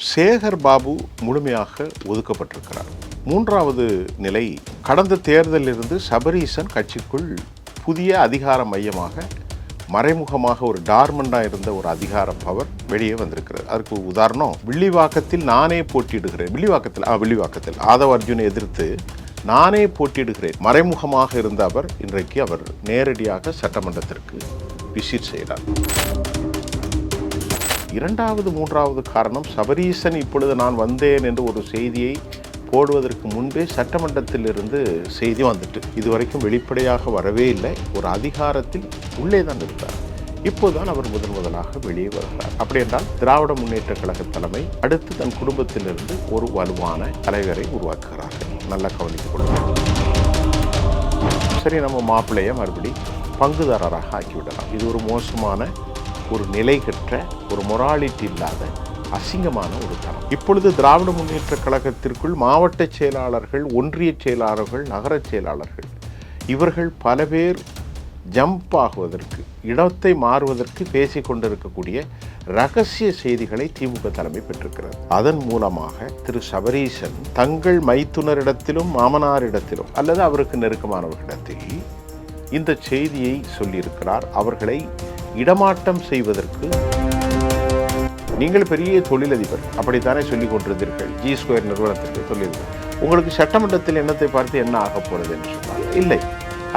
சேகர் பாபு முழுமையாக ஒதுக்கப்பட்டிருக்கிறார். மூன்றாவது நிலை, கடந்த தேர்தலிலிருந்து சபரீசன் கட்சிக்குள் புதிய அதிகார மையமாக மறைமுகமாக ஒரு டார்மண்டாக இருந்த ஒரு அதிகார பவர் வெளியே வந்திருக்கிறது. அதுக்கு உதாரணம், வில்லிவாக்கத்தில் நானே போட்டியிடுகிறேன், வில்லிவாக்கத்தில் ஆதவ் அர்ஜுனை எதிர்த்து நானே போட்டியிடுகிறேன் மறைமுகமாக இருந்த அவர் இன்றைக்கு அவர் நேரடியாக சட்டமன்றத்திற்கு விசிட் செய்கிறார். இரண்டாவது மூன்றாவது காரணம், சபரீசன் இப்பொழுது நான் வந்தேன் என்று ஒரு செய்தியை போடுவதற்கு முன்பே சட்டமன்றத்தில் இருந்து செய்தி வந்துட்டு இதுவரைக்கும் வெளிப்படையாக வரவே இல்லை. ஒரு அதிகாரத்தில் உள்ளே தான் இருந்தார். இப்போதுதான் அவர் முதலாக வெளியே வருகிறார். அப்படி என்றால் திராவிட முன்னேற்ற கழக தலைமை அடுத்து தன் குடும்பத்திலிருந்து ஒரு வலுவான தலைவரை உருவாக்குகிறார்கள். நல்லா கவனித்துக் கொள்ளுங்கள். சரி, நம்ம மாப்பிள்ளையை மறுபடி பங்குதாரராக ஆக்கிவிடலாம். இது ஒரு மோசமான, ஒரு நிலை கற்ற, ஒரு மொராலிட்டி இல்லாத, அசிங்கமான ஒரு தரம். இப்பொழுது திராவிட முன்னேற்ற கழகத்திற்குள் மாவட்ட செயலாளர்கள், ஒன்றிய செயலாளர்கள், நகர செயலாளர்கள் இவர்கள் பல பேர் ஜம்ப் ஆகுவதற்கு, இடத்தை மாறுவதற்கு பேசிக் கொண்டிருக்கக்கூடிய ரகசிய செய்திகளை திமுக தலைமை பெற்றிருக்கிறது. அதன் மூலமாக திரு சபரீசன் தங்கள் மைத்துனரிடத்திலும் மாமனாரிடத்திலும் அல்லது அவருக்கு நெருக்கமானவர்களிடத்தில் இந்த செய்தியை சொல்லியிருக்கிறார். அவர்களை இடமாற்றம் செய்வதற்கு, நீங்கள் பெரிய தொழிலதிபர் அப்படித்தானே சொல்லிக் கொண்டிருந்தீர்கள், G2 நிறுவனத்திற்கு தொழிலதிபர், உங்களுக்கு சட்டமன்றத்தில் எண்ணத்தை பார்த்து என்ன ஆக போகிறது என்று சொன்னால், இல்லை,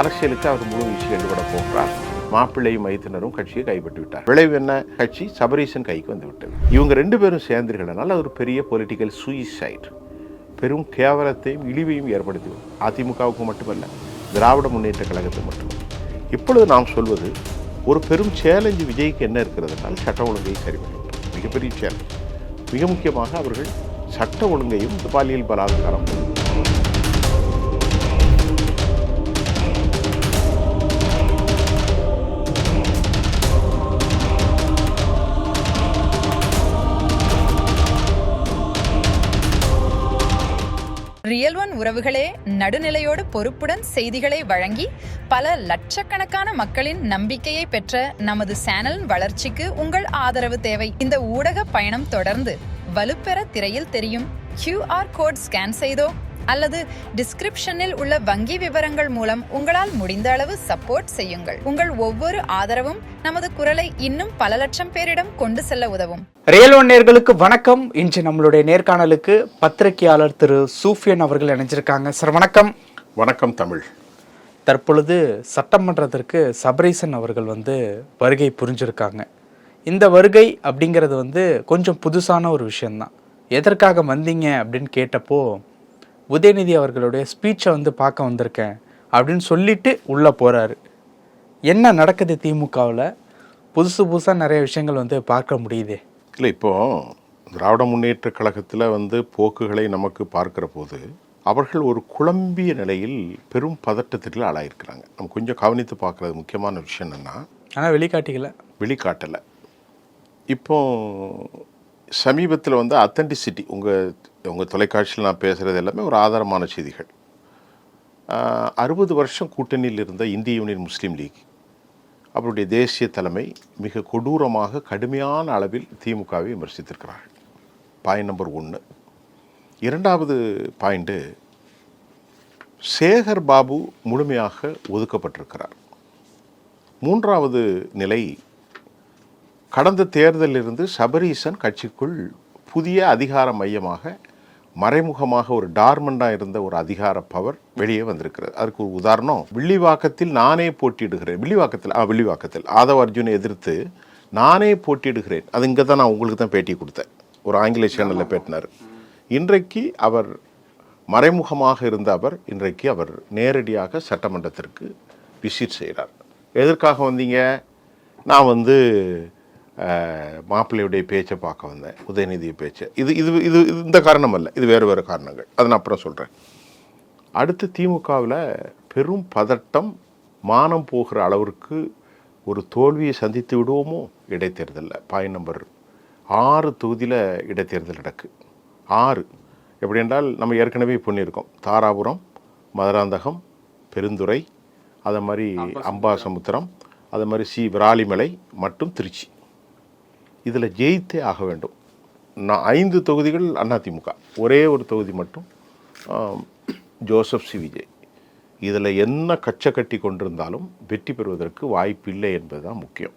அரசியலுக்கு அவர் முழு விஷயம் ஈடுபட போகிறார். மாப்பிள்ளையும் மைத்தினரும் கட்சியை கைப்பற்றி விட்டார். விளைவு என்ன? கட்சி சபரீசன் கைக்கு வந்து விட்டது. இவங்க ரெண்டு பேரும் சேர்ந்தீர்களால் அது ஒரு பெரிய பொலிட்டிக்கல் சூயிசைட், பெரும் கேவலத்தையும் இழிவையும் ஏற்படுத்திவிடும். அதிமுகவுக்கு மட்டுமல்ல, திராவிட முன்னேற்ற கழகத்துக்கு மட்டுமல்ல. இப்பொழுது நாம் சொல்வது, ஒரு பெரும் சேலஞ்சு விஜய்க்கு என்ன இருக்கிறதுனால் சட்ட ஒழுங்கை சரி பண்ண மிகப்பெரிய சேலஞ்ச். மிக முக்கியமாக அவர்கள் சட்ட ஒழுங்கையும் பாலியல் பலாத்காரம், ரியல் ஒன் உறவுகளே, நடுநிலையோடு பொறுப்புடன் செய்திகளை வழங்கி பல லட்சக்கணக்கான மக்களின் நம்பிக்கையை பெற்ற நமது சேனலின் வளர்ச்சிக்கு உங்கள் ஆதரவு தேவை. இந்த ஊடக பயணம் தொடர்ந்து வலுப்பெற திரையில் தெரியும் QR கோட் ஸ்கேன் செய்தோ அல்லது டிஸ்கிரிப்ஷனில் உள்ள வங்கி விவரங்கள் மூலம் உங்களால் முடிந்த அளவு சப்போர்ட் செய்யுங்கள். உங்கள் ஒவ்வொரு ஆதரவும் நமது குரலை இன்னும் பல லட்சம் பேரிடம் கொண்டு செல்ல உதவும். ரியல் ஒன் நேயர்களுக்கு வணக்கம். இன்று நம்மளுடைய நேர்காணலுக்கு பத்திரிகையாளர் திரு சூஃபியன் அவர்கள் இணைஞ்சிருக்காங்க. சார் வணக்கம். வணக்கம் தமிழ். தற்பொழுது சட்டமன்றத்திற்கு சபரீசன் அவர்கள் வருகை புரிஞ்சிருக்காங்க. இந்த வருகை அப்படிங்கிறது கொஞ்சம் புதுசான ஒரு விஷயம்தான். எதற்காக வந்தீங்க அப்படின்னு கேட்டப்போ, உதயநிதி அவர்களுடைய ஸ்பீச்சை பார்க்க வந்திருக்கேன் அப்படின்னு சொல்லிட்டு உள்ளே போகிறாரு. என்ன நடக்குது திமுகவில்? புதுசாக நிறைய விஷயங்கள் பார்க்க முடியுது. இல்லை, இப்போது திராவிட முன்னேற்ற கழகத்தில் போக்குகளை நமக்கு பார்க்கிற போது அவர்கள் ஒரு குழம்பிய நிலையில் பெரும் பதட்டத்திற்கு ஆளாயிருக்கிறாங்க. நம்ம கொஞ்சம் கவனித்து பார்க்குறது முக்கியமான விஷயம் என்னென்னா, ஆனால் வெளிக்காட்டலை. இப்போ சமீபத்தில் அத்தன்டிசிட்டி, உங்கள் தொலைக்காட்சியில் நான் பேசுகிறது எல்லாமே ஒரு ஆதாரமான செய்திகள். 60 வருஷம் கூட்டணியில் இருந்த இந்திய யூனியன் முஸ்லீம் லீக், அவருடைய தேசிய தலைமை மிக கொடூரமாக கடுமையான அளவில் திமுகவை விமர்சித்திருக்கிறார்கள். Point number 1. இரண்டாவது பாயிண்ட்டு, சேகர் பாபு முழுமையாக ஒதுக்கப்பட்டிருக்கிறார். மூன்றாவது நிலை, கடந்த தேர்தலிலிருந்து சபரீசன் கட்சிக்குள் புதிய அதிகார மையமாக மறைமுகமாக ஒரு டார்மண்டாக இருந்த ஒரு அதிகார பவர் வெளியே வந்திருக்கிறது. அதுக்கு ஒரு உதாரணம், வில்லிவாக்கத்தில் நானே போட்டியிடுகிறேன், வில்லிவாக்கத்தில் ஆதவ் அர்ஜுனை எதிர்த்து நானே போட்டியிடுகிறேன். அது இங்கே தான் நான் உங்களுக்கு தான் பேட்டி கொடுத்தேன், ஒரு ஆங்கில சேனலில் பேட்டினார். இன்றைக்கு அவர் மறைமுகமாக இருந்த அவர் இன்றைக்கு அவர் நேரடியாக சட்டமன்றத்திற்கு விசிட் செய்கிறார். எதற்காக வந்தீங்க? நான் மாப்பிள்ளையுடைய பேச்சை பார்க்க வந்தேன், உதயநிதி பேச்சை. இது இது இது இந்த காரணம் அல்ல, இது வேறு காரணங்கள். அதை நான் அப்புறம் சொல்கிறேன். அடுத்து திமுகவில் பெரும் பதட்டம், மானம் போகிற அளவிற்கு ஒரு தோல்வியை சந்தித்து விடுவோமோ இடைத்தேர்தலில். பாயிண்ட் நம்பர் 6 தொகுதியில் இடைத்தேர்தல் நடக்கு. 6 எப்படி என்றால், நம்ம ஏற்கனவே பண்ணியிருக்கோம், தாராபுரம், மதுராந்தகம், பெருந்துறை, அதை மாதிரி அம்பாசமுத்திரம், அதை மாதிரி விராலிமலை மற்றும் திருச்சி. இதில் ஜெயித்தே ஆக வேண்டும். 5 தொகுதிகள் அதிமுக, ஒரே ஒரு தொகுதி மட்டும் ஜோசப் சி விஜய். இதில் என்ன கச்சை கட்டி கொண்டிருந்தாலும் வெற்றி பெறுவதற்கு வாய்ப்பு இல்லை என்பது தான் முக்கியம்.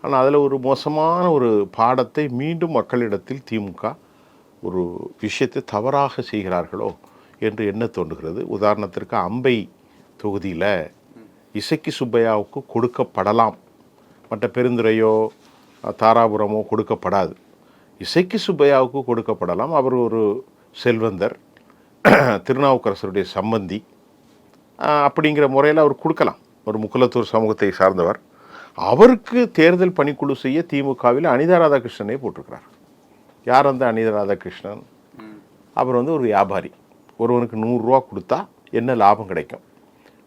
ஆனால் அதில் ஒரு மோசமான ஒரு பாடத்தை மீண்டும் மக்களிடத்தில் திமுக ஒரு விஷயத்தை தவறாக செய்கிறார்களோ என்று எண்ண தோன்றுகிறது. உதாரணத்திற்கு அம்பை தொகுதியில் இசக்கி சுப்பையாவுக்கு கொடுக்கப்படலாம், மற்ற பெருந்துறையோ தாராபுரமோ கொடுக்கப்படாது. இசக்கி சுப்பையாவுக்கு கொடுக்கப்படலாம். அவர் ஒரு செல்வந்தர், திருநாவுக்கரசருடைய சம்பந்தி, அப்படிங்கிற முறையில் அவர் கொடுக்கலாம். ஒரு முக்குலத்தூர் சமூகத்தை சார்ந்தவர். அவருக்கு தேர்தல் பணிக்குழு செய்ய திமுகவில் அனிதா ராதாகிருஷ்ணனே போட்டிருக்கிறார். யார் அந்த அனிதா ராதாகிருஷ்ணன்? அவர் ஒரு வியாபாரி. ஒருவனுக்கு 100 ரூபா கொடுத்தா என்ன லாபம் கிடைக்கும்?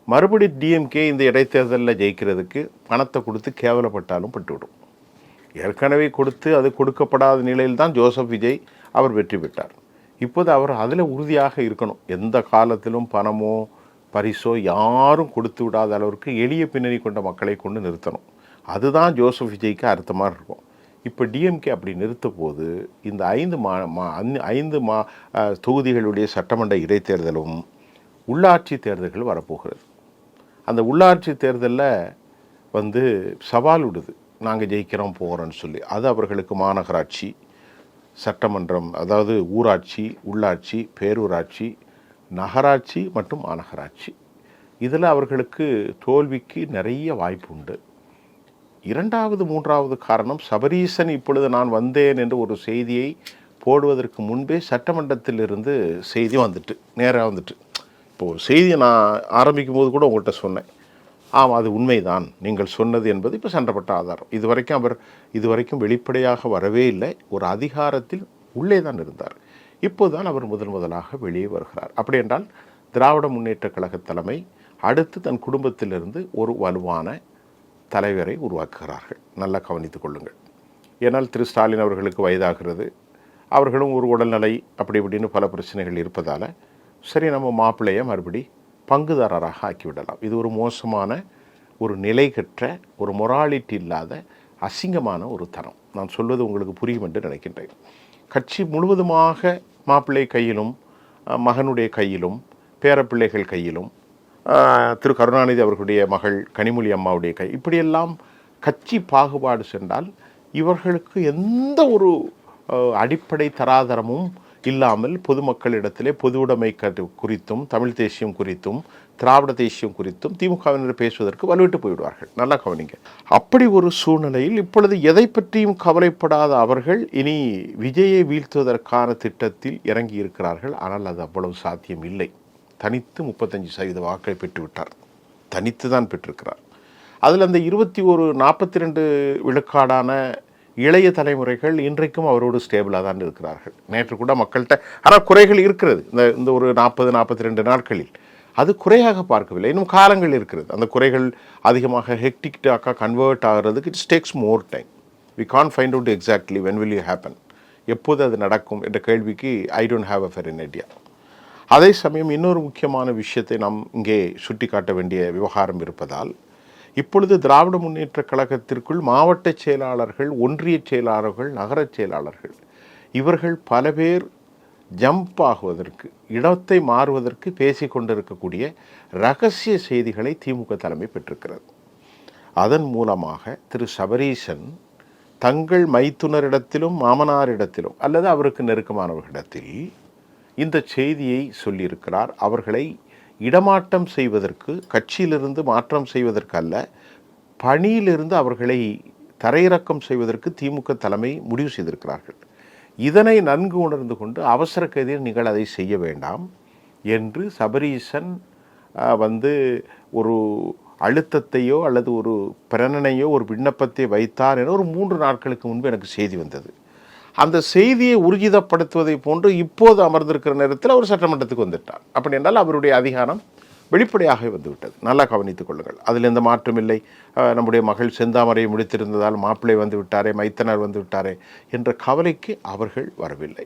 மறுபடி டிஎம்கே இந்த இடைத்தேர்தலில் ஜெயிக்கிறதுக்கு பணத்தை கொடுத்து கேவலப்பட்டாலும் பட்டுவிடும். ஏற்கனவே கொடுத்து அது கொடுக்கப்படாத நிலையில் தான் ஜோசப் விஜய் அவர் வெற்றி பெற்றார். இப்போது அவர் அதில் உறுதியாக இருக்கணும். எந்த காலத்திலும் பணமோ பரிசோ யாரும் கொடுத்து விடாத அளவிற்கு எளிய பின்னணி கொண்ட மக்களை கொண்டு நிறுத்தணும். அதுதான் ஜோசப் விஜய்க்கு அர்த்தமாக இருக்கும். இப்போ டிஎம்கே அப்படி நிறுத்த போது இந்த 5 தொகுதிகளுடைய சட்டமன்ற இடைத்தேர்தலும் உள்ளாட்சி தேர்தல்கள் வரப்போகிறது. அந்த உள்ளாட்சி தேர்தலில் சவால் விடுது, நாங்கள் ஜெயிக்கிறோம் போகிறோன்னு சொல்லி. அது அவர்களுக்கு மாநகராட்சி, சட்டமன்றம், அதாவது ஊராட்சி, உள்ளாட்சி, பேரூராட்சி, நகராட்சி மற்றும் மாநகராட்சி, இதில் அவர்களுக்கு தோல்விக்கு நிறைய வாய்ப்பு உண்டு. 2வது 3வது காரணம், சபரீசன் இப்பொழுது நான் வந்தேன் என்று ஒரு செய்தியை போடுவதற்கு முன்பே சட்டமன்றத்திலிருந்து செய்தி நேராக வந்துட்டு. இப்போது செய்தியை நான் ஆரம்பிக்கும் போது கூட உங்கள்கிட்ட சொன்னேன், ஆமாம் அது உண்மைதான் நீங்கள் சொன்னது என்பது இப்போ சண்டப்பட்ட ஆதாரம். இதுவரைக்கும் வெளிப்படையாக வரவே இல்லை. ஒரு அதிகாரத்தில் உள்ளே தான் இருந்தார். இப்போதுதான் அவர் முதலாக வெளியே வருகிறார். அப்படி என்றால் திராவிட முன்னேற்ற கழக தலைமை அடுத்து தன் குடும்பத்திலிருந்து ஒரு வலுவான தலைவரை உருவாக்குகிறார்கள். நல்லா கவனித்துக் கொள்ளுங்கள். ஏன்னால் திரு ஸ்டாலின் அவர்களுக்கு வயதாகிறது, அவர்களும் ஒரு உடல்நிலை அப்படி இப்படின்னு பல பிரச்சனைகள் இருப்பதால் சரி நம்ம மாப்பிள்ளையை மறுபடி பங்குதாரராக ஆக்கிவிடலாம். இது ஒரு மோசமான, ஒரு நிலை கற்ற, ஒரு மொராலிட்டி இல்லாத, அசிங்கமான ஒரு தரம். நான் சொல்வது உங்களுக்கு புரியும் என்று நினைக்கின்றேன். கட்சி முழுவதுமாக மாப்பிள்ளை கையிலும் மகனுடைய கையிலும் பேரப்பிள்ளைகள் கையிலும் திரு கருணாநிதி அவர்களுடைய மகள் கனிமொழி அம்மாவுடைய கை, இப்படியெல்லாம் கட்சி பாகுபாடு சென்றால் இவர்களுக்கு எந்த ஒரு அடிப்படை தராதரமும் இல்லாமல் பொதுமக்களிடத்திலே பொது உடைமை குறித்தும் தமிழ் தேசியம் குறித்தும் திராவிட தேசியம் குறித்தும் திமுகவினர் பேசுவதற்கு வலுவிட்டு போய்விடுவார்கள். நல்லா கவனிங்க. அப்படி ஒரு சூழ்நிலையில் இப்பொழுது எதை பற்றியும் கவலைப்படாத அவர்கள் இனி விஜயை வீழ்த்துவதற்கான திட்டத்தில் இறங்கி இருக்கிறார்கள். ஆனால் அது அவ்வளவு சாத்தியம் இல்லை. தனித்து 35% வாக்கை பெற்றுவிட்டார். தனித்து தான் பெற்றிருக்கிறார். அதில் அந்த 42 விழுக்காடான இளைய தலைமுறைகள் இன்றைக்கும் அவரோடு ஸ்டேபிளாக தான் இருக்கிறார்கள். நேற்று கூட மக்கள்கிட்ட ஆனால் குறைகள் இருக்கிறது. இந்த ஒரு 42 நாட்களில் அது குறையாக பார்க்கவில்லை. இன்னும் காலங்கள் இருக்கிறது. அந்த குறைகள் அதிகமாக ஹெக்டிக்டாக கன்வெர்ட் ஆகிறதுக்கு it's takes more time. We can find out exactly when will you happen, எப்போது அது நடக்கும் என்ற கேள்விக்கு I don't have a fair idea. அதே சமயம் இன்னொரு முக்கியமான விஷயத்தை நாம் இங்கே சுட்டி காட்ட வேண்டிய விவகாரம் இருப்பதால், இப்பொழுது திராவிட முன்னேற்ற கழகத்திற்குள் மாவட்ட செயலாளர்கள், ஒன்றிய செயலாளர்கள், நகரச் செயலாளர்கள், இவர்கள் பல பேர் ஜம்ப் ஆகுவதற்கு, இடத்தை மாறுவதற்கு பேசி கொண்டிருக்கக்கூடிய இரகசிய செய்திகளை திமுக தலைமை பெற்றிருக்கிறது. அதன் மூலமாக திரு சபரீசன் தங்கள் மைத்துனரிடத்திலும் மாமனாரிடத்திலும் அல்லது அவருக்கு நெருக்கமானவர்களிடத்தில் இந்த செய்தியை சொல்லியிருக்கிறார். அவர்களை இடமாற்றம் செய்வதற்கு, கட்சியிலிருந்து மாற்றம் செய்வதற்கு அல்ல, பணியிலிருந்து அவர்களை தரையிறக்கம் செய்வதற்கு திமுக தலைமை முடிவு செய்திருக்கிறார்கள். இதனை நன்கு உணர்ந்து கொண்டு அவசர கதியில் நீங்கள் அதை செய்ய வேண்டாம் என்று சபரீசன் ஒரு அழுத்தத்தையோ அல்லது ஒரு பிரணனையோ ஒரு விண்ணப்பத்தை வைத்தார் என ஒரு 3 நாட்களுக்கு முன்பு எனக்கு செய்தி வந்தது. அந்த செய்தியை உறுதிப்படுத்துவதை போன்று இப்போது அமர்ந்திருக்கிற நேரத்தில் அவர் சட்டமன்றத்துக்கு வந்துட்டார். அப்படி என்றால் அவருடைய அதிகாரம் வெளிப்படையாக வந்துவிட்டது. நல்லா கவனித்துக் கொள்ளுங்கள். அதில் எந்த மாற்றம் இல்லை. நம்முடைய மகள் செந்தாமரையை முடித்திருந்ததால் மாப்பிள்ளை வந்து விட்டாரே, மைத்தனர் வந்து விட்டாரே என்ற கவலைக்கு அவர்கள் வரவில்லை.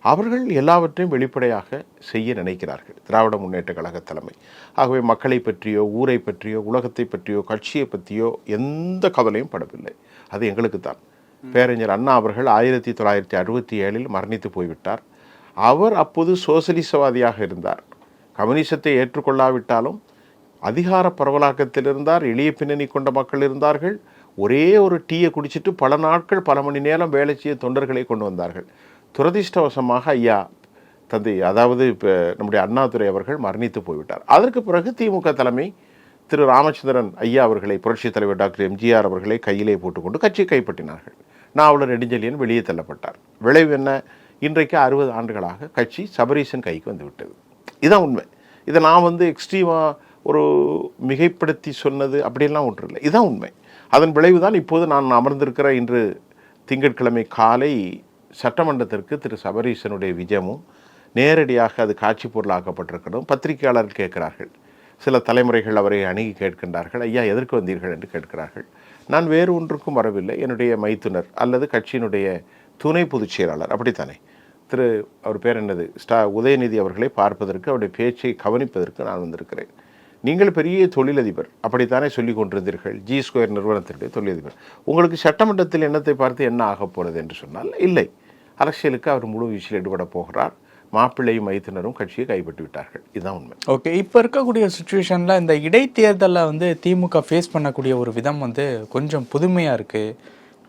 அவர்கள் எல்லாவற்றையும் வெளிப்படையாக செய்ய நினைக்கிறார்கள் திராவிட முன்னேற்ற கழக தலைமை. ஆகவே மக்களை பற்றியோ, ஊரை பற்றியோ, உலகத்தை பற்றியோ, கட்சியை பற்றியோ எந்த கவலையும் படவில்லை. அது எங்களுக்கு தான். பேரறிஞர் அண்ணா அவர்கள் 1967 மரணித்து போய்விட்டார். அவர் அப்போது சோசலிசவாதியாக இருந்தார். கம்யூனிசத்தை ஏற்றுக்கொள்ளாவிட்டாலும் அதிகார பரவலாக்கத்தில் இருந்தார். எளிய பின்னணி கொண்ட மக்கள் இருந்தார்கள். ஒரே ஒரு டீயை குடிச்சிட்டு பல நாட்கள் பல மணி நேரம் வேலை செய்ய தொண்டர்களை கொண்டு வந்தார்கள். துரதிர்ஷ்டவசமாக ஐயா தந்தை, அதாவது இப்போ நம்முடைய அண்ணாதுரை அவர்கள் மரணித்து போய்விட்டார். அதற்கு பிறகு திமுக தலைமை திரு ராமச்சந்திரன் ஐயா அவர்களை, புரட்சித் தலைவர் டாக்டர் எம்ஜிஆர் அவர்களை கையிலே போட்டுக்கொண்டு கட்சியை கைப்பற்றினார்கள். நாவலர் நெடுஞ்செழியன் வெளியே தள்ளப்பட்டார். விளைவு என்ன? இன்றைக்கு 60 ஆண்டுகளாக கட்சி சபரீசன் கைக்கு வந்து விட்டது. இதுதான் உண்மை. இதை நான் எக்ஸ்ட்ரீமாக ஒரு மிகைப்படுத்தி சொன்னது அப்படியெல்லாம் ஒன்று இல்லை. இதுதான் உண்மை. அதன் விளைவு தான் இப்போது நான் அமர்ந்திருக்கிற இன்று திங்கட்கிழமை காலை சட்டமன்றத்திற்கு திரு சபரீசனுடைய விஜயமும் நேரடியாக அது காட்சி பொருளாக்கப்பட்டிருக்கணும். பத்திரிகையாளர்கள் கேட்கிறார்கள், சில தலைமுறைகள் அவரை அணுகி கேட்கின்றார்கள், ஐயா எதற்கு வந்தீர்கள் என்று கேட்கிறார்கள். நான் வேறு ஒன்றுக்கும் வரவில்லை, என்னுடைய மைத்துனர் அல்லது கட்சியினுடைய துணை பொதுச் செயலாளர், அப்படித்தானே திரு அவர் பேர் என்னது உதயநிதி அவர்களை பார்ப்பதற்கு, அவருடைய பேச்சை கவனிப்பதற்கு நான் வந்திருக்கிறேன். நீங்கள் பெரிய தொழிலதிபர், அப்படித்தானே சொல்லிக் கொண்டிருந்தீர்கள், ஜி ஸ்கொயர் நிறுவனத்தினுடைய தொழிலதிபர். உங்களுக்கு சட்டமன்றத்தில் எண்ணத்தை பார்த்து என்ன ஆகப் போகிறது என்று சொன்னால், இல்லை, அரசியலுக்கு அவர் முழு வீச்சில் ஈடுபட போகிறார். மாப்பிள்ளையும் மைத்தினரும் கட்சியை கைப்பற்றி விட்டார்கள். இதுதான் உண்மை. ஓகே, இப்போ இருக்கக்கூடிய சுச்சுவேஷனில் இந்த இடைத்தேர்தலில் திமுக ஃபேஸ் பண்ணக்கூடிய ஒரு விதம் கொஞ்சம் புதுமையாக இருக்குது.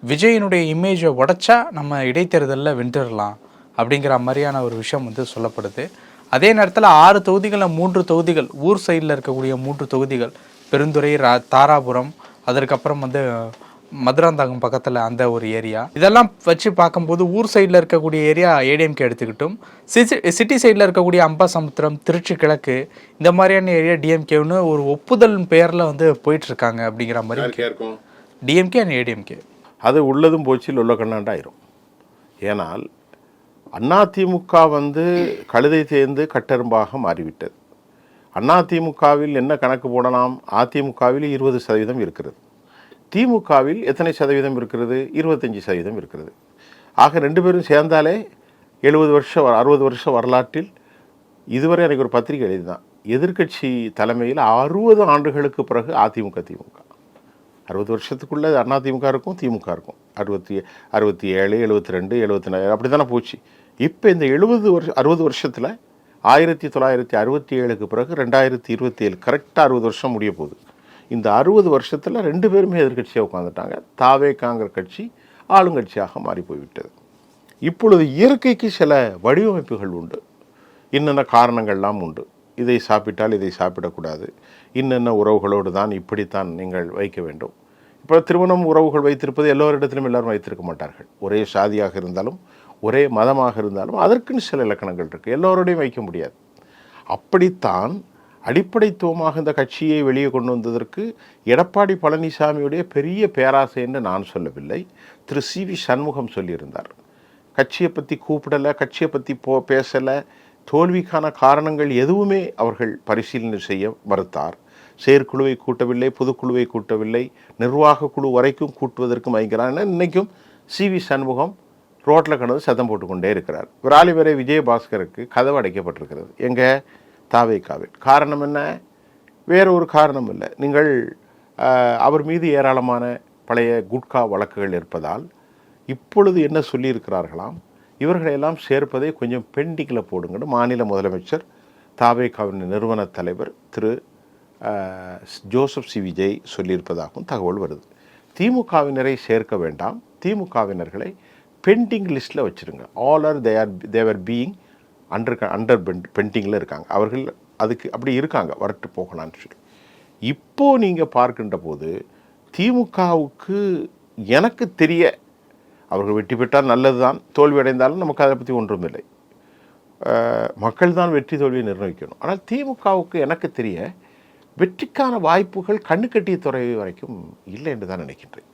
விஜயனுடைய இமேஜை உடைச்சா நம்ம இடைத்தேர்தலில் வென்றுடலாம் அப்படிங்கிற மாதிரியான ஒரு விஷயம் சொல்லப்படுது. அதே நேரத்தில் 6 தொகுதிகளில் 3 தொகுதிகள் ஊர் சைடில் இருக்கக்கூடிய 3 தொகுதிகள், பெருந்துறை, தாராபுரம், அதற்கப்புறம் மதுராந்தகம் பக்கத்தில் அந்த ஒரு ஏரியா, இதெல்லாம் வச்சு பார்க்கும்போது ஊர் சைடில் இருக்கக்கூடிய ஏரியா ஏடிஎம்கே எடுத்துக்கிட்டும், சிட்டி சைடில் இருக்கக்கூடிய அம்பாசமுத்திரம், திருச்சி கிழக்கு, இந்த மாதிரியான ஏரியா டிஎம்கேன்னு ஒரு ஒப்புதல் பெயரில் போயிட்டுருக்காங்க அப்படிங்கிற மாதிரி டிஎம்கே அண்ட் ஏடிஎம்கே. அது உள்ளதும் போச்சு உள்ள கண்ணாண்டாயிரும். ஏனால் அதிமுக கழுதை தேர்ந்து கட்டெரும்பாக மாறிவிட்டது. அதிமுகவில் என்ன கணக்கு போடலாம்? அதிமுகவில் 20% இருக்கிறது. திமுகவில் எத்தனை சதவீதம் இருக்கிறது? 25% இருக்கிறது. ஆக 2 பேரும் சேர்ந்தாலே 70 வருஷம் 60 வருஷம் வரலாற்றில் இதுவரை எனக்கு ஒரு பத்திரிகை எழுதிதான், எதிர்கட்சி தலைமையில் 60 ஆண்டுகளுக்கு பிறகு அதிமுக திமுக 60 வருஷத்துக்குள்ளே அதிமுக இருக்கும், திமுக இருக்கும். 67, 72, 74 அப்படி தானே போச்சு. இப்போ இந்த 60 வருஷத்தில் 1967க்கு பிறகு 2027 கரெக்டாக 60 வருஷம் முடிய போகுது. இந்த 60 வருஷத்தில் 2 பேருமே எதிர்கட்சியாக உட்காந்துட்டாங்க. தாவேகாங்கிற கட்சி ஆளுங்கட்சியாக மாறி போய்விட்டது. இப்பொழுது இயற்கைக்கு சில வடிவமைப்புகள் உண்டு, இன்னென்ன காரணங்கள்லாம் உண்டு. இதை சாப்பிட்டால் இதை சாப்பிடக்கூடாது, இன்னென்ன உறவுகளோடு தான் இப்படித்தான் நீங்கள் வைக்க வேண்டும். இப்போ திருமணம் உறவுகள் வைத்திருப்பது எல்லோரிடத்திலும் எல்லாரும் வைத்திருக்க மாட்டார்கள். ஒரே சாதியாக இருந்தாலும் ஒரே மதமாக இருந்தாலும் அதற்குன்னு சில இலக்கணங்கள் இருக்குது, எல்லோரோடையும் வைக்க முடியாது. அப்படித்தான் அடிப்படைத்துவமாக இந்த கட்சியை வெளியே கொண்டு வந்ததற்கு எடப்பாடி பழனிசாமியுடைய பெரிய பேராசை என்று நான் சொல்லவில்லை, திரு சி.வி. சண்முகம் சொல்லியிருந்தார். கட்சியை பற்றி கூப்பிடலை, கட்சியை பற்றி பேசலை, தோல்விக்கான காரணங்கள் எதுவுமே அவர்கள் பரிசீலனை செய்ய மறுத்தார். செயற்குழுவை கூட்டவில்லை, பொதுக்குழுவை கூட்டவில்லை, நிர்வாக குழு வரைக்கும் கூட்டுவதற்கு மயங்கிறார். இன்றைக்கும் சி.வி. சண்முகம் ரோட்டில் கடந்து சத்தம் போட்டுக்கொண்டே இருக்கிறார். விராலிவரை விஜயபாஸ்கருக்கு கதவு அடைக்கப்பட்டிருக்கிறது. எங்கே? தாவேகாவில். காரணம் என்ன? வேற ஒரு காரணம் இல்லை. நீங்கள் அவர் மீது ஏராளமான பழைய குட்கா வழக்குகள் இருப்பதால் இப்பொழுது என்ன சொல்லியிருக்கிறார்களாம், இவர்களையெல்லாம் சேர்ப்பதை கொஞ்சம் பெண்டிங்கில் போடுங்கன்னு மாநில முதலமைச்சர் தாவேகாவின் நிறுவன தலைவர் திரு ஜோசப் சி விஜய் சொல்லியிருப்பதாகவும் தகவல் வருது. திமுகவினரை சேர்க்க வேண்டாம், திமுகவினர்களை பெண்டிங் லிஸ்ட்டில் வச்சுருங்க. ஆல் ஆர் தேவர் பீயிங் அண்டர் பெண்டிங்கில் இருக்காங்க, அவர்கள் அதுக்கு அப்படி இருக்காங்க, வரட்டு போகலான்னு சொல்லி. இப்போது நீங்கள் பார்க்கின்ற போது திமுகவுக்கு எனக்கு தெரிய அவர்கள் வெற்றி பெற்றால் நல்லது தான், தோல்வி அடைந்தாலும் நமக்கு அதை பற்றி ஒன்றும் இல்லை. மக்கள் தான் வெற்றி தோல்வியை நிர்ணயிக்கணும். ஆனால் திமுகவுக்கு எனக்கு தெரிய வெற்றிக்கான வாய்ப்புகள் கண்ணு கட்டிய துறை வரைக்கும் இல்லை என்று தான் நினைக்கின்றேன்.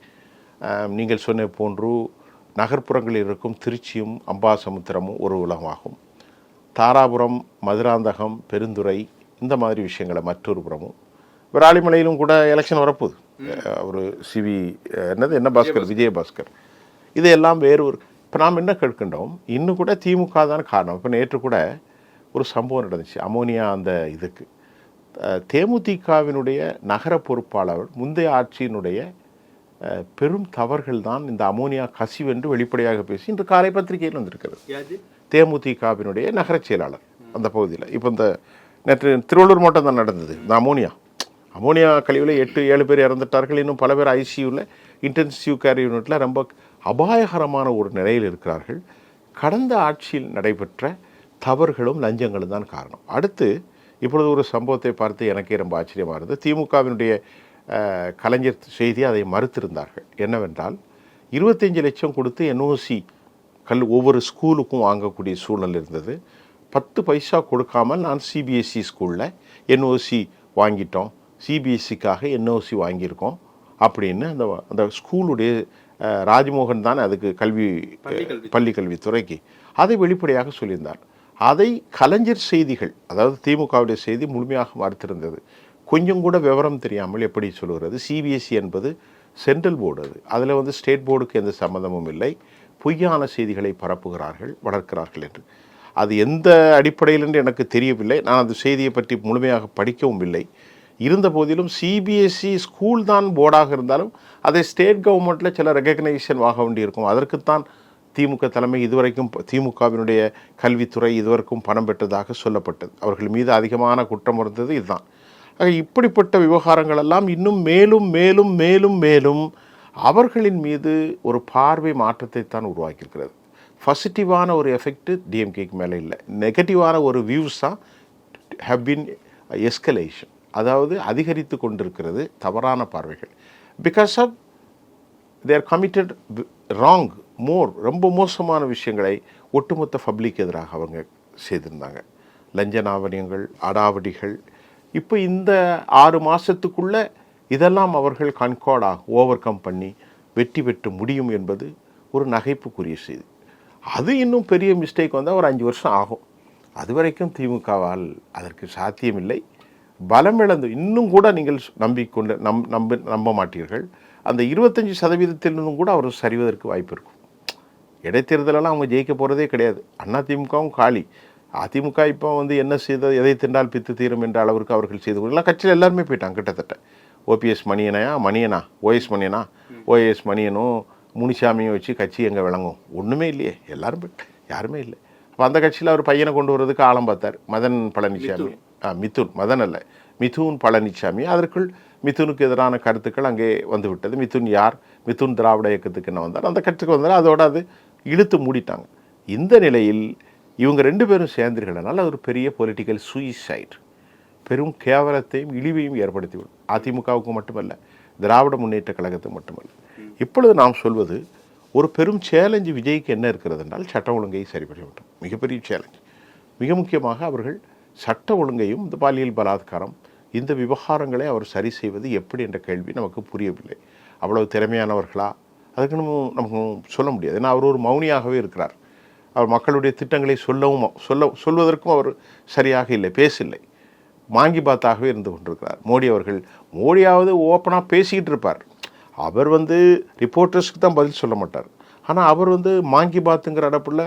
நீங்கள் சொன்ன போன்று நகர்ப்புறங்களில் இருக்கும் திருச்சியும் அம்பாசமுத்திரமும் ஒரு உலகமாகும். தாராபுரம், மதுராந்தகம், பெருந்துறை இந்த மாதிரி விஷயங்களை மற்றொரு புறமும். விராலிமலையிலும் கூட எலெக்ஷன் வரப்போகுது. ஒரு என்ன பாஸ்கர், விஜயபாஸ்கர், இதையெல்லாம் வேறு ஒரு. இப்போ நாம் என்ன கேட்கின்றோம், இன்னும் கூட திமுக தான் காரணம். இப்போ நேற்று கூட ஒரு சம்பவம் நடந்துச்சு அமோனியா அந்த இதுக்கு. தேமுதிகவினுடைய நகர பொறுப்பாளர் முந்தைய ஆட்சியினுடைய பெரும் தவறுகள் தான் இந்த அமோனியா கசிவு என்று வெளிப்படையாக பேசி இன்று காலை பத்திரிகையில் வந்திருக்கிறது. தேமுதிகவினுடைய நகர செயலாளர் அந்த பகுதியில். இப்போ இந்த நேற்று திருவள்ளூர் மாவட்டம் தான் நடந்தது. இந்த அமோனியா கழிவில் 8-7 பேர் இறந்துட்டார்கள். இன்னும் பல பேர் ஐசியூவில் இன்டென்சிவ் கேர் யூனிட்டில் ரொம்ப அபாயகரமான ஒரு நிலையில் இருக்கிறார்கள். கடந்த ஆட்சியில் நடைபெற்ற தவறுகளும் லஞ்சங்களும் தான் காரணம். அடுத்து இப்பொழுது ஒரு சம்பவத்தை பார்த்து எனக்கே ரொம்ப ஆச்சரியமாக இருந்தது. திமுகவினுடைய கலைஞர் செய்தி அதை மறுத்திருந்தார்கள். என்னவென்றால் 25 லட்சம் கொடுத்து என்ஓசி ஒவ்வொரு ஸ்கூலுக்கும் வாங்கக்கூடிய சூழல் இருந்தது. 10 பைசா கொடுக்காமல் நான் சிபிஎஸ்சி ஸ்கூலில் என்ஓசி வாங்கிட்டோம், சிபிஎஸ்சிக்காக என்ஓசி வாங்கியிருக்கோம் அப்படின்னு அந்த ஸ்கூலுடைய ராஜ்மோகன் தான் அதுக்கு பள்ளி கல்வித்துறைக்கு அதை வெளிப்படையாக சொல்லியிருந்தார். அதை கலைஞர் செய்திகள், அதாவது திமுகவுடைய செய்தி முழுமையாக மறுத்திருந்தது. கொஞ்சம் கூட விவரம் தெரியாமல் எப்படி சொல்லுகிறது. சிபிஎஸ்சி என்பது சென்ட்ரல் போர்டு, அதில் ஸ்டேட் போர்டுக்கு எந்த சம்மந்தமும் இல்லை, பொய்யான செய்திகளை பரப்புகிறார்கள், வளர்க்கிறார்கள் என்று. அது எந்த அடிப்படையில் என்று எனக்கு தெரியவில்லை. நான் அந்த செய்தியை பற்றி முழுமையாக படிக்கவும் இல்லை. இருந்த போதிலும் சிபிஎஸ்சி ஸ்கூல் தான் போர்டாக இருந்தாலும் அதை ஸ்டேட் கவர்மெண்ட்டில் சில ரெகக்னைசேஷன் ஆக வேண்டியிருக்கும். அதற்குத்தான் திமுக தலைமை இதுவரைக்கும் திமுகவினுடைய கல்வித்துறை இதுவரைக்கும் பணம் பெற்றதாக சொல்லப்பட்டது. அவர்கள் மீது அதிகமான குற்றம் இருந்தது இதுதான். இப்படிப்பட்ட விவகாரங்கள் எல்லாம் இன்னும் மேலும் மேலும் மேலும் மேலும் அவர்களின் மீது ஒரு பார்வை மாற்றத்தை தான் உருவாக்கியிருக்கிறது. பாசிட்டிவான ஒரு எஃபெக்ட் டிஎம்கேக்கு மேலே இல்லை, நெகட்டிவான ஒரு வியூஸ் தான் ஹவ் பின் எஸ்கலேஷன், அதாவது அதிகரித்து கொண்டிருக்கிறது தவறான பார்வைகள். Because of their committed wrong ரொம்ப மோசமான விஷயங்களை ஒட்டுமொத்த பப்ளிக் எதிராக அவங்க செய்திருந்தாங்க. லஞ்ச நாவணியங்கள், அடாவடிகள். இப்போ இந்த 6 மாதத்துக்குள்ளே இதெல்லாம் அவர்கள் கண்கார்டாக ஓவர் கம் பண்ணி வெற்றி பெற்று முடியும் என்பது ஒரு நகைப்புக்குரிய செய்தி. அது இன்னும் பெரிய மிஸ்டேக் வந்தால் ஒரு 5 வருஷம் ஆகும். அது வரைக்கும் திமுகவால் அதற்கு சாத்தியமில்லை. பலமிழந்து இன்னும் கூட நீங்கள் நம்ப மாட்டீர்கள், அந்த 25% கூட அவர் சரிவதற்கு வாய்ப்பு இருக்கும். இடைத்தேர்தலெல்லாம் அவங்க ஜெயிக்க போகிறதே கிடையாது. அதிமுகவும் காலி. அதிமுக இப்போ என்ன செய்தது, எதை தின்றால் பித்து தீரும் என்ற அளவிற்கு அவர்கள் செய்து கொள்ளலாம். கட்சியில் எல்லாருமே போயிட்டாங்க கிட்டத்தட்ட. ஓபிஎஸ் மணியனா ஓஎஸ் மணியனும் முனிசாமியும் வச்சு கட்சி எங்கே விளங்கும்? ஒன்றுமே இல்லையே, எல்லாரும் போயிட்டு யாருமே இல்லை. அப்போ அந்த கட்சியில் அவர் பையனை கொண்டு வர்றதுக்கு ஆழம் பார்த்தார். மிதுன் பழனிசாமி. அதற்குள் மிதுனுக்கு எதிரான கருத்துக்கள் அங்கே வந்துவிட்டது. மிதுன் யார்? மிதுன் திராவிட இயக்கத்துக்கு என்ன வந்தார், அந்த கட்சிக்கு வந்தார். அதோட அது இழுத்து மூடிட்டாங்க. இந்த நிலையில் இவங்க 2 பேரும் சேர்ந்திருக்கிறதுனால அது ஒரு பெரிய பொலிட்டிக்கல் சூயிசைட், பெரும் கேவலத்தையும் இழிவையும் ஏற்படுத்திவிடும். அதிமுகவுக்கு மட்டுமல்ல, திராவிட முன்னேற்ற கழகத்துக்கு மட்டுமல்ல. இப்பொழுது நாம் சொல்வது ஒரு பெரும் சேலஞ்சு விஜய்க்கு என்ன இருக்கிறது என்றால் சட்ட ஒழுங்கை சரி பண்ண வேண்டும். மிகப்பெரிய சேலஞ்ச். மிக முக்கியமாக அவர்கள் சட்ட ஒழுங்கையும் இந்த பாலியல் பலாத்காரம் இந்த விவகாரங்களை அவர் சரி செய்வது எப்படி என்ற கேள்வி நமக்கு புரியவில்லை. அவ்வளவு திறமையானவர்களா அதுக்கு நமக்கு சொல்ல முடியாது. ஏன்னா அவர் ஒரு மௌனியாகவே இருக்கிறார். அவர் மக்களுடைய திட்டங்களை சொல்வதற்கும் அவர் சரியாக இல்லை, பேசில்லை, மாங்கி பாத்தாகவே இருந்து கொண்டிருக்கிறார். மோடியாவது ஓப்பனாக பேசிக்கிட்டு இருப்பார். அவர் ரிப்போர்ட்டர்ஸ்க்கு தான் பதில் சொல்ல மாட்டார். ஆனால் அவர் மாங்கி பாத்துங்கிற அடப்பில்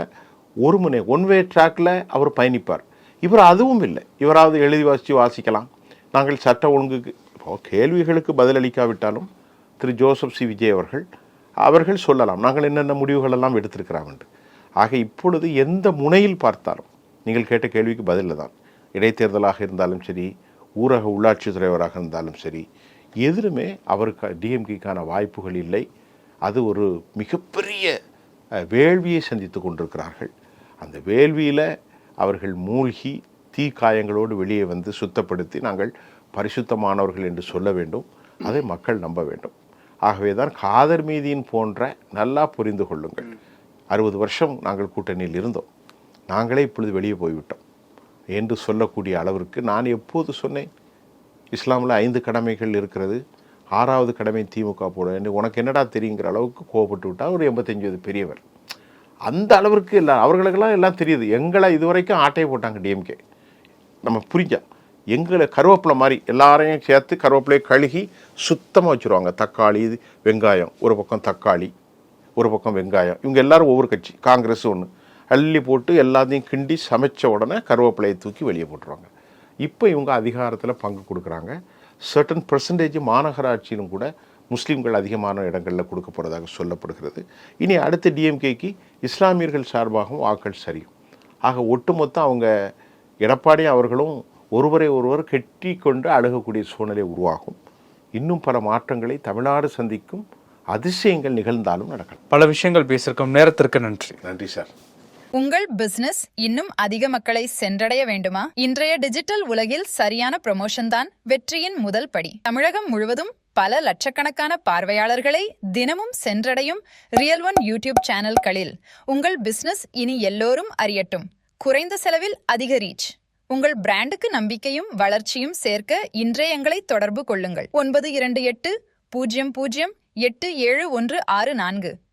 ஒன் வே ட்ராக்கில் அவர் பயணிப்பார். இவர் அதுவும் இல்லை. இவராவது எழுதி வாசிக்கலாம். நாங்கள் சட்ட ஒழுங்குக்கு கேள்விகளுக்கு பதிலளிக்காவிட்டாலும் திரு ஜோசப் சி விஜய் அவர்கள் சொல்லலாம் நாங்கள் என்னென்ன முடிவுகளெல்லாம் எடுத்திருக்கிறோம் என்று. ஆக இப்பொழுது எந்த முனையில் பார்த்தாலும் நீங்கள் கேட்ட கேள்விக்கு பதில் தான். இடைத்தேர்தலாக இருந்தாலும் சரி, ஊரக உள்ளாட்சி தலைவராக இருந்தாலும் சரி, எதிலுமே அவருக்கு டிஎம்கேக்கான வாய்ப்புகள் இல்லை. அது ஒரு மிகப்பெரிய வேள்வியை சந்தித்து கொண்டிருக்கிறார்கள். அந்த வேள்வியில் அவர்கள் மூழ்கி தீக்காயங்களோடு வெளியே சுத்தப்படுத்தி நாங்கள் பரிசுத்தமானவர்கள் என்று சொல்ல வேண்டும். அதை மக்கள் நம்ப வேண்டும். ஆகவே தான் காதர் மீதியின் போன்ற நல்லா புரிந்து கொள்ளுங்கள். 60 வருஷம் நாங்கள் கூட்டணியில் இருந்தோம், நாங்களே இப்பொழுது வெளியே போய்விட்டோம் என்று சொல்லக்கூடிய அளவிற்கு நான் எப்போது சொன்னேன், இஸ்லாமில் 5 கடமைகள் இருக்கிறது, 6வது கடமை திமுக போட வேண்டும், உனக்கு என்னடா தெரியுங்கிற அளவுக்கு கோவப்பட்டு விட்டால் ஒரு 85 வயது பெரியவர். அந்த அளவிற்கு அவர்களுக்கெல்லாம் எல்லாம் தெரியுது. எங்களை இதுவரைக்கும் ஆட்டையை போட்டாங்க டிஎம்கே. நம்ம புரிஞ்சா எங்களை கருவேப்பிலை மாதிரி எல்லாரையும் சேர்த்து கருவேப்பிலையை கழுகி சுத்தமாக வச்சுருவாங்க. தக்காளி, வெங்காயம், ஒரு பக்கம் தக்காளி, ஒரு பக்கம் வெங்காயம், இவங்க எல்லாரும் ஒவ்வொரு கட்சி, காங்கிரஸ் ஒன்று அள்ளி போட்டு எல்லாத்தையும் கிண்டி சமைச்ச உடனே கருவேப்பிலையை தூக்கி வெளியே போட்டுருவாங்க. இப்போ இவங்க அதிகாரத்தில் பங்கு கொடுக்குறாங்க. சர்டன் பர்சன்டேஜ் மாநகராட்சியிலும் கூட முஸ்லீம்கள் அதிகமான இடங்களில் கொடுக்க போகிறதாக சொல்லப்படுகிறது. இனி அடுத்த டிஎம்கேக்கு இஸ்லாமியர்கள் சார்பாகவும் வாக்கள் சரியும். ஆக ஒட்டுமொத்தம் அவங்க எடப்பாடி அவர்களும் ஒருவரை ஒருவர் கெட்டி கொண்டு அணுகக்கூடிய சூழ்நிலை உருவாகும். இன்னும் பல மாற்றங்களை தமிழ்நாடு சந்திக்கும், அதிசயங்கள் நிகழ்ந்தாலும் நடக்கலாம். பல விஷயங்கள் பேசியிருக்கோம். நேரத்திற்கு நன்றி. நன்றி சார். உங்கள் பிசினஸ் இன்னும் அதிக மக்களை சென்றடைய வேண்டுமா? இன்றைய டிஜிட்டல் உலகில் சரியான ப்ரமோஷன் தான் வெற்றியின் முதல் படி. தமிழகம் முழுவதும் பல லட்சக்கணக்கான பார்வையாளர்களை தினமும் சென்றடையும் ரியல் ஒன் யூடியூப் சேனல்களில் உங்கள் பிசினஸ் இனி எல்லோரும் அறியட்டும். குறைந்த செலவில் அதிக ரீச். உங்கள் பிராண்டுக்கு நம்பிக்கையும் வளர்ச்சியும் சேர்க்க இன்றே எங்களை தொடர்பு கொள்ளுங்கள். 9280087164